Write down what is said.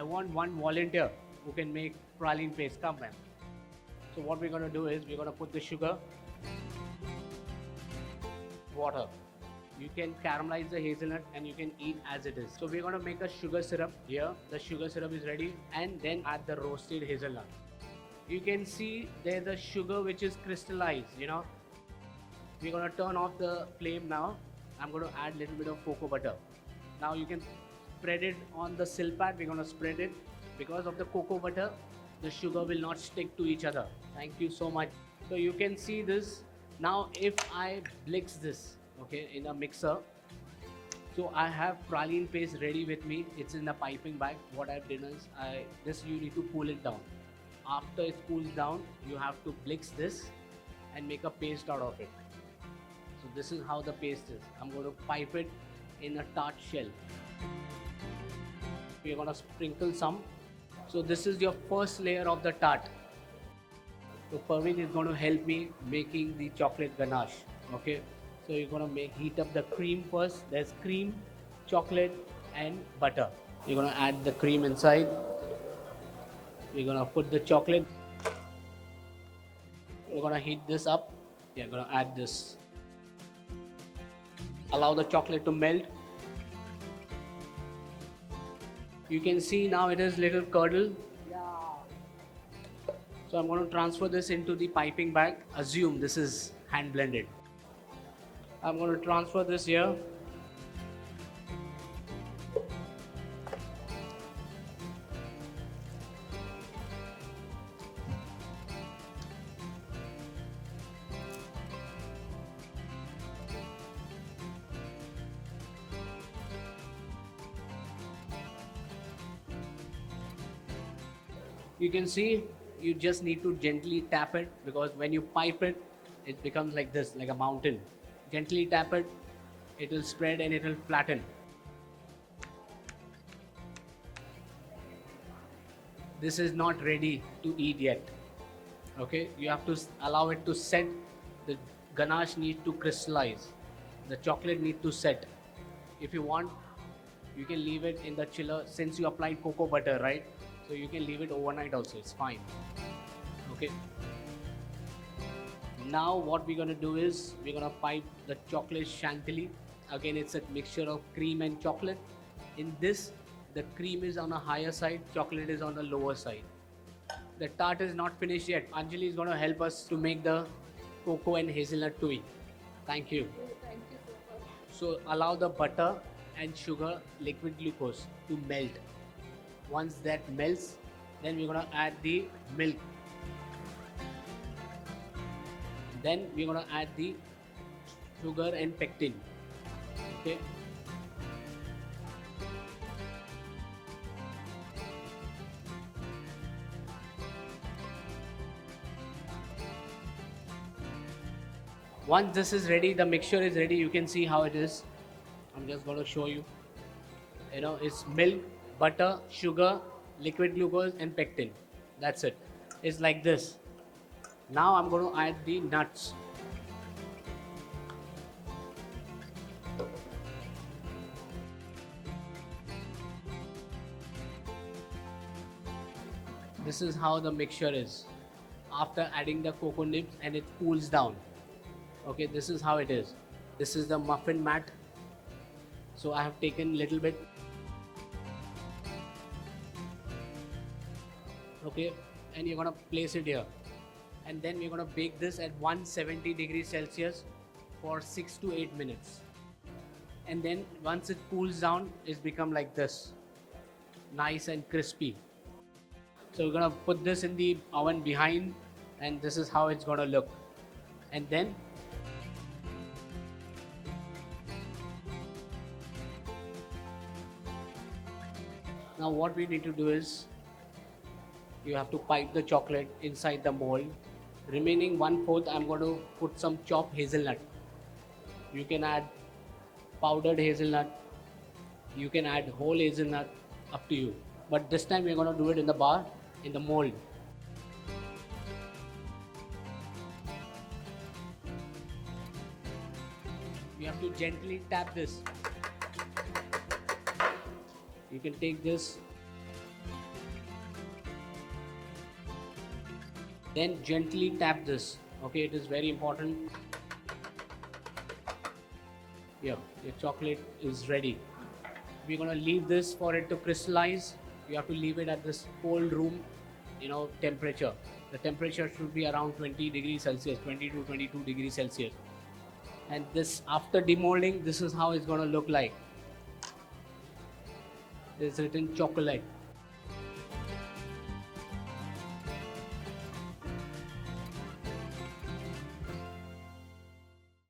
I want one volunteer who can make praline paste. Come, man. So what we're going to do is we're going to put the sugar, water. You can caramelize the hazelnut and you can eat as it is. So we're going to make a sugar syrup here. The sugar syrup is ready, and then add the roasted hazelnut. You can see there's a sugar which is crystallized, you know. We're going to turn off the flame now. I'm going to add a little bit of cocoa butter. Now you can spread it on the sill pad. We're going to spread it. Because of the cocoa butter, the sugar will not stick to each other. Thank you so much. So you can see this. Now if I blitz this, okay, in a mixer, so I have praline paste ready with me. It's in the piping bag. What I've done is this you need to cool it down. After it cools down, you have to blitz this and make a paste out of it. So this is how the paste is. I'm going to pipe it in a tart shell. We're going to sprinkle some. So this is your first layer of the tart. So Parveen is going to help me making the chocolate ganache. Okay. So you're going to heat up the cream first. There's cream, chocolate and butter. You're going to add the cream inside. We're going to put the chocolate. We're going to heat this up. We're going to add this. Allow the chocolate to melt. You can see now it is little curdle. Yeah. So I'm going to transfer this into the piping bag. Assume this is hand blended. I'm going to transfer this here. You can see you just need to gently tap it, because when you pipe it, it becomes like this, like a mountain. Gently tap it, it will spread and it will flatten. This is not ready to eat yet. Okay, you have to allow it to set. The ganache needs to crystallize. The chocolate needs to set. If you want, you can leave it in the chiller. Since you applied cocoa butter, right? So you can leave it overnight also, it's fine. Okay. Now what we're going to do is we're going to pipe the chocolate chantilly. Again, it's a mixture of cream and chocolate. In this, the cream is on a higher side, chocolate is on the lower side. The tart is not finished yet. Anjali is going to help us to make the cocoa and hazelnut tui. Thank you. Thank you so much. So allow the butter and sugar, liquid glucose to melt. Once that melts, then we're going to add the milk. Then we're going to add the sugar and pectin. Okay. Once this is ready, the mixture is ready, you can see how it is. I'm just going to show you. You know, it's milk, butter, sugar, liquid glucose and pectin. That's it. It's like this. Now I'm going to add the nuts. This is how the mixture is. After adding the cocoa nibs and it cools down. Okay, this is how it is. This is the muffin mat. So I have taken little bit. Okay, and you're gonna place it here, and then we're gonna bake this at 170 degrees Celsius for 6 to 8 minutes. And then once it cools down, it's become like this, nice and crispy. So we're gonna put this in the oven behind, and this is how it's gonna look. And then now what we need to do is you have to pipe the chocolate inside the mold. Remaining 1/4, I'm going to put some chopped hazelnut. You can add powdered hazelnut. You can add whole hazelnut, up to you. But this time we're going to do it in the bar, in the mold. You have to gently tap this. You can take this. Then gently tap this. Okay, it is very important. Yeah, your chocolate is ready. We're gonna leave this for it to crystallize. You have to leave it at this cold room, temperature. The temperature should be around 20 degrees Celsius, 20 to 22 degrees Celsius. And this, after demolding, this is how it's gonna look like. It's written chocolate.